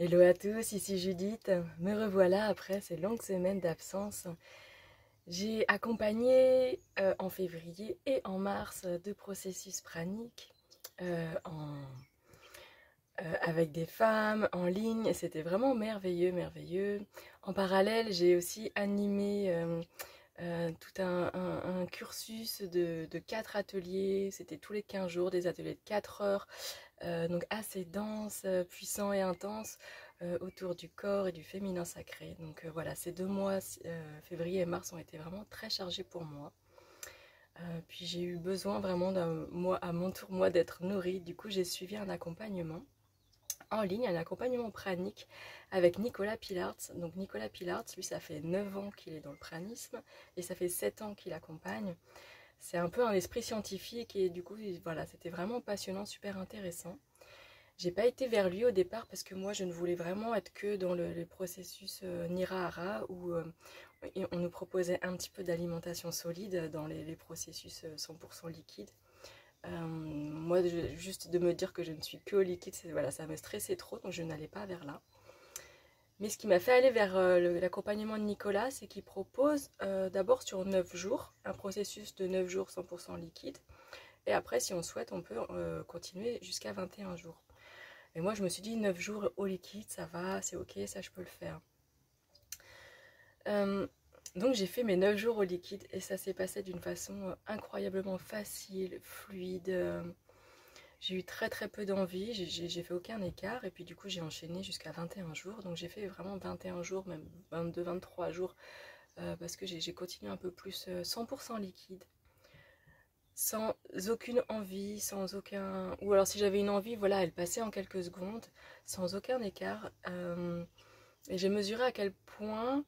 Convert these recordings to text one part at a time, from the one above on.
Hello à tous, ici Judith. Me revoilà après ces longues semaines d'absence. J'ai accompagné en février et en mars deux processus praniques avec des femmes en ligne et c'était vraiment merveilleux, merveilleux. En parallèle, j'ai aussi animé tout un cursus de 4 ateliers. C'était tous les 15 jours, des ateliers de 4 heures. Donc assez dense, puissant et intense autour du corps et du féminin sacré. Donc voilà, ces 2 mois, février et mars, ont été vraiment très chargés pour moi. Puis j'ai eu besoin vraiment d'un mois, à mon tour, moi, d'être nourrie. Du coup, j'ai suivi un accompagnement en ligne, un accompagnement pranique avec Nicolas Pilartz. Donc Nicolas Pilartz, lui, ça fait 9 ans qu'il est dans le pranisme et ça fait 7 ans qu'il accompagne. C'est un peu un esprit scientifique et du coup, voilà, c'était vraiment passionnant, super intéressant. J'ai pas été vers lui au départ parce que moi je ne voulais vraiment être que dans les processus Nirahara où on nous proposait un petit peu d'alimentation solide dans les processus 100% liquides. Moi juste de me dire que je ne suis que au liquide, voilà, ça me stressait trop donc je n'allais pas vers là. Mais ce qui m'a fait aller vers l'accompagnement de Nicolas, c'est qu'il propose d'abord sur 9 jours, un processus de 9 jours 100% liquide. Et après, si on souhaite, on peut continuer jusqu'à 21 jours. Et moi, je me suis dit 9 jours au liquide, ça va, c'est ok, ça je peux le faire. Euh, donc j'ai fait mes 9 jours au liquide et ça s'est passé d'une façon incroyablement facile, fluide. J'ai eu très très peu d'envie, j'ai fait aucun écart et puis du coup j'ai enchaîné jusqu'à 21 jours. Donc j'ai fait vraiment 21 jours, même 22, 23 jours parce que j'ai continué un peu plus 100% liquide. Sans aucune envie, sans aucun... Ou alors si j'avais une envie, voilà, elle passait en quelques secondes, sans aucun écart. Et j'ai mesuré à quel point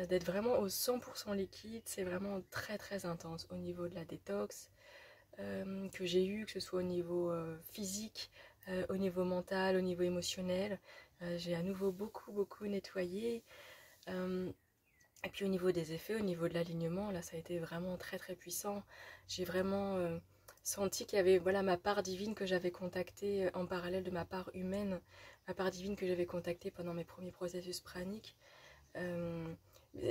d'être vraiment au 100% liquide, c'est vraiment très très intense au niveau de la détox que j'ai eu, que ce soit au niveau physique, au niveau mental, au niveau émotionnel. J'ai à nouveau beaucoup beaucoup nettoyé. Euh, et puis au niveau des effets, au niveau de l'alignement, là ça a été vraiment très très puissant. J'ai vraiment senti qu'il y avait voilà, ma part divine que j'avais contactée en parallèle de ma part humaine, ma part divine que j'avais contactée pendant mes premiers processus praniques. Euh,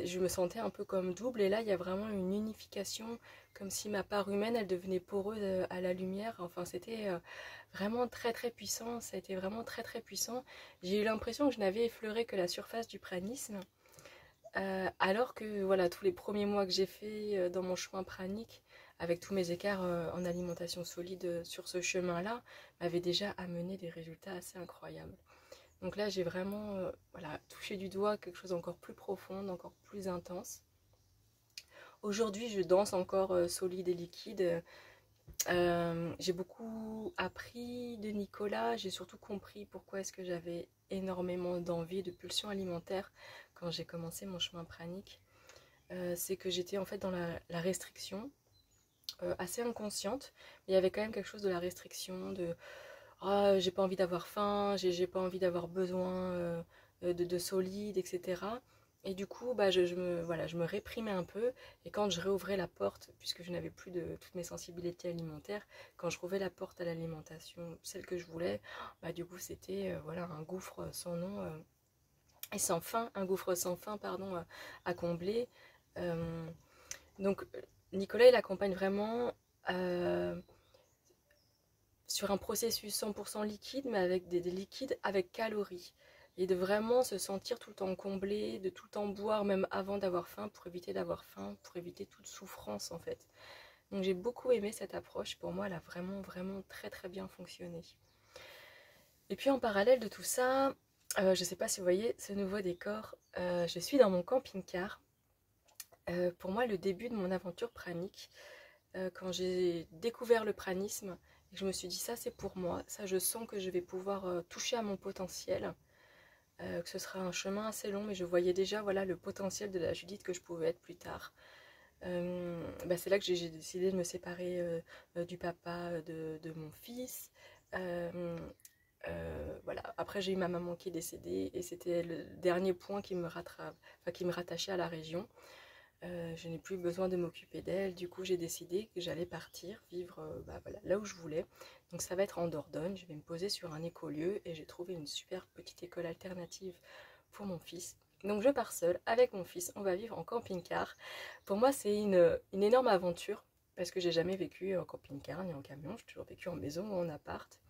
je me sentais un peu comme double et là il y a vraiment une unification, comme si ma part humaine elle devenait poreuse à la lumière. Enfin c'était vraiment très très puissant, ça a été vraiment très très puissant. J'ai eu l'impression que je n'avais effleuré que la surface du pranisme. Alors que voilà, tous les premiers mois que j'ai fait dans mon chemin pranique, avec tous mes écarts en alimentation solide sur ce chemin-là, m'avaient déjà amené des résultats assez incroyables. Donc là, j'ai vraiment voilà, touché du doigt quelque chose d'encore plus profond, encore plus intense. Aujourd'hui, je danse encore solide et liquide. J'ai beaucoup appris de Nicolas, j'ai surtout compris pourquoi est-ce que j'avais énormément d'envie, de pulsions alimentaires quand j'ai commencé mon chemin pranique. C'est que j'étais en fait dans la restriction, assez inconsciente, mais il y avait quand même quelque chose de la restriction, de oh, j'ai pas envie d'avoir faim, j'ai pas envie d'avoir besoin de solide, etc. Et du coup, bah, voilà, je me réprimais un peu. Et quand je réouvrais la porte, puisque je n'avais plus de toutes mes sensibilités alimentaires, quand je rouvrais la porte à l'alimentation, celle que je voulais, bah, du coup, c'était voilà, un gouffre sans nom et sans fin, un gouffre sans fin, pardon, à combler. Euh, donc, Nicolas, il accompagne vraiment sur un processus 100% liquide, mais avec des liquides avec calories. Et de vraiment se sentir tout le temps comblé, de tout le temps boire, même avant d'avoir faim, pour éviter d'avoir faim, pour éviter toute souffrance en fait. Donc j'ai beaucoup aimé cette approche, pour moi elle a vraiment, vraiment très très bien fonctionné. Et puis en parallèle de tout ça, je ne sais pas si vous voyez ce nouveau décor, je suis dans mon camping-car. Pour moi le début de mon aventure pranique, quand j'ai découvert le pranisme, et je me suis dit ça c'est pour moi, ça je sens que je vais pouvoir toucher à mon potentiel, que ce sera un chemin assez long, mais je voyais déjà voilà, le potentiel de la Judith que je pouvais être plus tard. Bah, c'est là que j'ai décidé de me séparer du papa de mon fils. Voilà. Après j'ai eu ma maman qui est décédée et c'était le dernier point qui me, qui me rattachait à la région. Je n'ai plus besoin de m'occuper d'elle. Du coup, j'ai décidé que j'allais partir vivre voilà, là où je voulais. Donc ça va être en Dordogne. Je vais me poser sur un écolieu et j'ai trouvé une super petite école alternative pour mon fils. Donc je pars seule avec mon fils. On va vivre en camping-car. Pour moi, c'est une énorme aventure parce que j'ai jamais vécu en camping-car ni en camion. J'ai toujours vécu en maison ou en appart.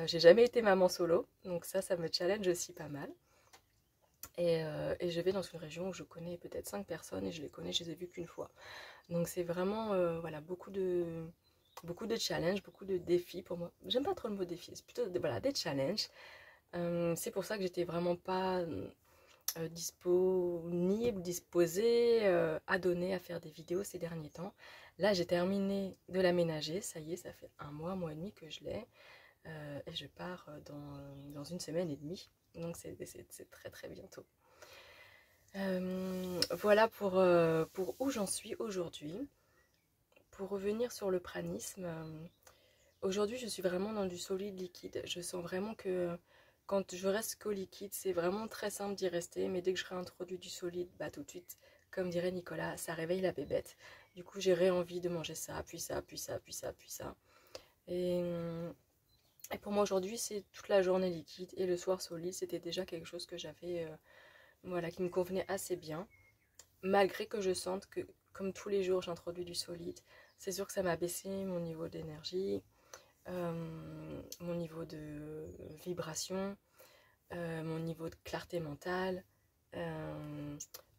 J'ai jamais été maman solo. Donc ça me challenge aussi pas mal. Et je vais dans une région où je connais peut-être 5 personnes et je les ai vues qu'une fois. Donc c'est vraiment voilà, beaucoup de challenges, beaucoup de défis pour moi. J'aime pas trop le mot défi, c'est plutôt voilà, des challenges. C'est pour ça que j'étais vraiment pas disponible, disposée, à faire des vidéos ces derniers temps. Là j'ai terminé de l'aménager, ça y est, ça fait un mois et demi que je l'ai. Et je pars dans une semaine et demie. Donc c'est très très bientôt. Voilà pour où j'en suis aujourd'hui. Pour revenir sur le pranisme, aujourd'hui je suis vraiment dans du solide liquide. Je sens vraiment que quand je reste qu'au liquide, c'est vraiment très simple d'y rester, mais dès que je réintroduis du solide, bah tout de suite, comme dirait Nicolas, ça réveille la bébête. Du coup j'ai envie de manger ça, puis ça, puis ça, puis ça, puis ça. Et, et pour moi aujourd'hui c'est toute la journée liquide et le soir solide, c'était déjà quelque chose que j'avais, voilà, qui me convenait assez bien. Malgré que je sente que, comme tous les jours, j'introduis du solide, c'est sûr que ça m'a baissé mon niveau d'énergie, mon niveau de vibration, mon niveau de clarté mentale,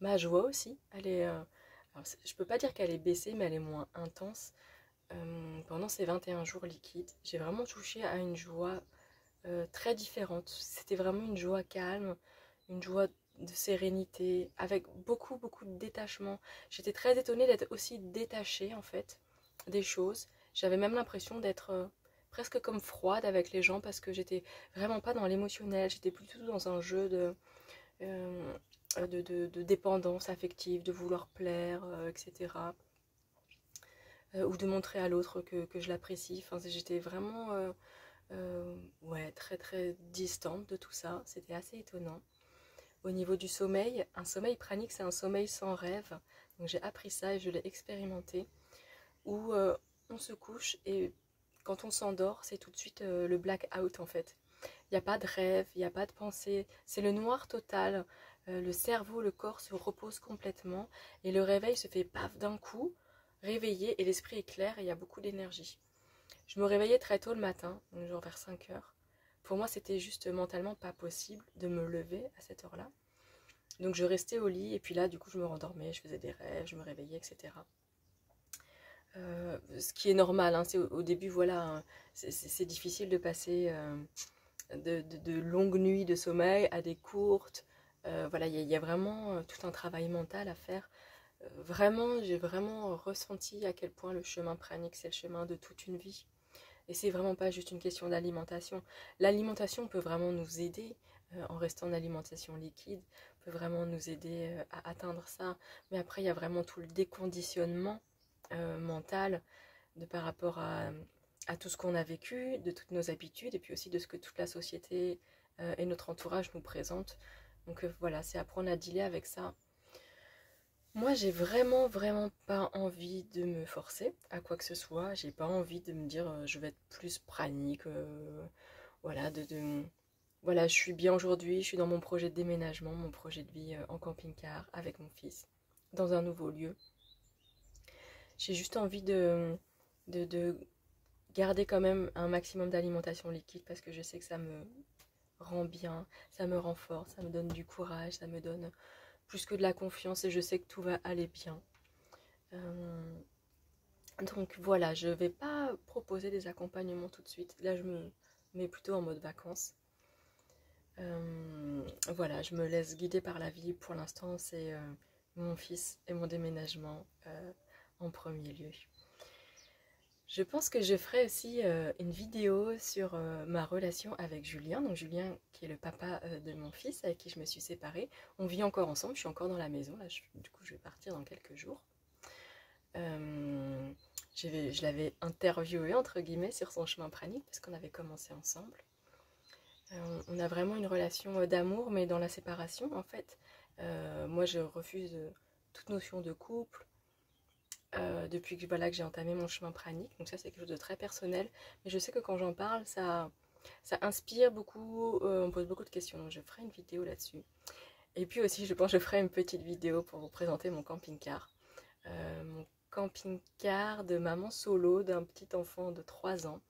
ma joie aussi. Elle est, alors, je peux pas dire qu'elle est baissée, mais elle est moins intense. Pendant ces 21 jours liquides, j'ai vraiment touché à une joie très différente. C'était vraiment une joie calme, une joie de sérénité, avec beaucoup de détachement. J'étais très étonnée d'être aussi détachée en fait des choses. J'avais même l'impression d'être presque comme froide avec les gens parce que j'étais vraiment pas dans l'émotionnel, j'étais plutôt dans un jeu euh, de dépendance affective, de vouloir plaire, etc. Ou de montrer à l'autre que je l'apprécie. Enfin, j'étais vraiment ouais, très distante de tout ça. C'était assez étonnant. Au niveau du sommeil, un sommeil pranique, c'est un sommeil sans rêve. Donc j'ai appris ça et je l'ai expérimenté. Où on se couche et quand on s'endort, c'est tout de suite le black-out en fait. Il n'y a pas de rêve, il n'y a pas de pensée. C'est le noir total. Le cerveau, le corps se repose complètement. Et le réveil se fait paf d'un coup, réveillé et l'esprit est clair et il y a beaucoup d'énergie. Je me réveillais très tôt le matin, genre vers 5 heures. Pour moi, c'était juste mentalement pas possible de me lever à cette heure-là. Donc je restais au lit et puis là, du coup, je me rendormais, je faisais des rêves, je me réveillais, etc. Ce qui est normal, hein, c'est au début, voilà, hein, c'est difficile de passer de longues nuits de sommeil à des courtes. Voilà, il y a vraiment tout un travail mental à faire. Vraiment, j'ai vraiment ressenti à quel point le chemin pranique, c'est le chemin de toute une vie. Et c'est vraiment pas juste une question d'alimentation. L'alimentation peut vraiment nous aider en restant en alimentation liquide, peut vraiment nous aider à atteindre ça. Mais après, il y a vraiment tout le déconditionnement mental de par rapport à tout ce qu'on a vécu, de toutes nos habitudes et puis aussi de ce que toute la société et notre entourage nous présentent. Donc voilà, c'est apprendre à dealer avec ça. Moi, j'ai vraiment pas envie de me forcer à quoi que ce soit. J'ai pas envie de me dire je vais être plus pranique. Voilà, voilà, je suis bien aujourd'hui. Je suis dans mon projet de déménagement, mon projet de vie en camping-car avec mon fils, dans un nouveau lieu. J'ai juste envie de garder quand même un maximum d'alimentation liquide parce que je sais que ça me rend bien, ça me renforce, ça me donne du courage, ça me donne plus que de la confiance et je sais que tout va aller bien. Euh, donc voilà, je ne vais pas proposer des accompagnements tout de suite. Là, je me mets plutôt en mode vacances. Voilà, je me laisse guider par la vie. Pour l'instant, c'est mon fils et mon déménagement en premier lieu. Je pense que je ferai aussi une vidéo sur ma relation avec Julien. Donc Julien qui est le papa de mon fils avec qui je me suis séparée. On vit encore ensemble, je suis encore dans la maison. Là, du coup, je vais partir dans quelques jours. Je l'avais interviewé entre guillemets sur son chemin pranique parce qu'on avait commencé ensemble. On a vraiment une relation d'amour, mais dans la séparation en fait. Moi, je refuse toute notion de couple, depuis que, voilà, que j'ai entamé mon chemin pranique. Donc ça, c'est quelque chose de très personnel. Mais je sais que quand j'en parle, ça inspire beaucoup, on pose beaucoup de questions. Donc je ferai une vidéo là-dessus. Et puis aussi, je pense que je ferai une petite vidéo pour vous présenter mon camping-car. Mon camping-car de maman solo d'un petit enfant de 3 ans.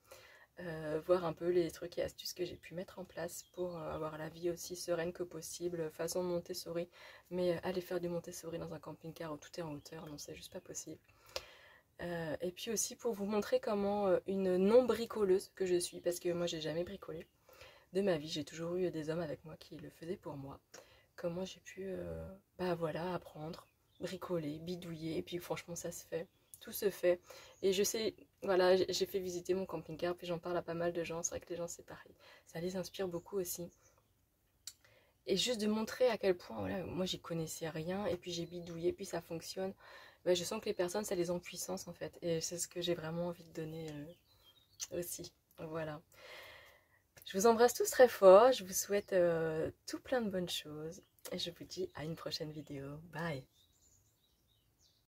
Voir un peu les trucs et astuces que j'ai pu mettre en place pour avoir la vie aussi sereine que possible, façon Montessori. Mais aller faire du Montessori dans un camping-car où tout est en hauteur, non, c'est juste pas possible. Et puis aussi pour vous montrer comment une non-bricoleuse que je suis, parce que moi j'ai jamais bricolé de ma vie, j'ai toujours eu des hommes avec moi qui le faisaient pour moi. Comment j'ai pu bah voilà, apprendre, bricoler, bidouiller, et puis franchement ça se fait, tout se fait. Et je sais, voilà, j'ai fait visiter mon camping-car, puis j'en parle à pas mal de gens, c'est vrai que les gens c'est pareil, ça les inspire beaucoup aussi. Et juste de montrer à quel point, voilà, moi j'y connaissais rien, et puis j'ai bidouillé, puis ça fonctionne. Bah, je sens que les personnes, ça les en puissance en fait, et c'est ce que j'ai vraiment envie de donner aussi. Voilà. Je vous embrasse tous très fort, je vous souhaite tout plein de bonnes choses et je vous dis à une prochaine vidéo. Bye!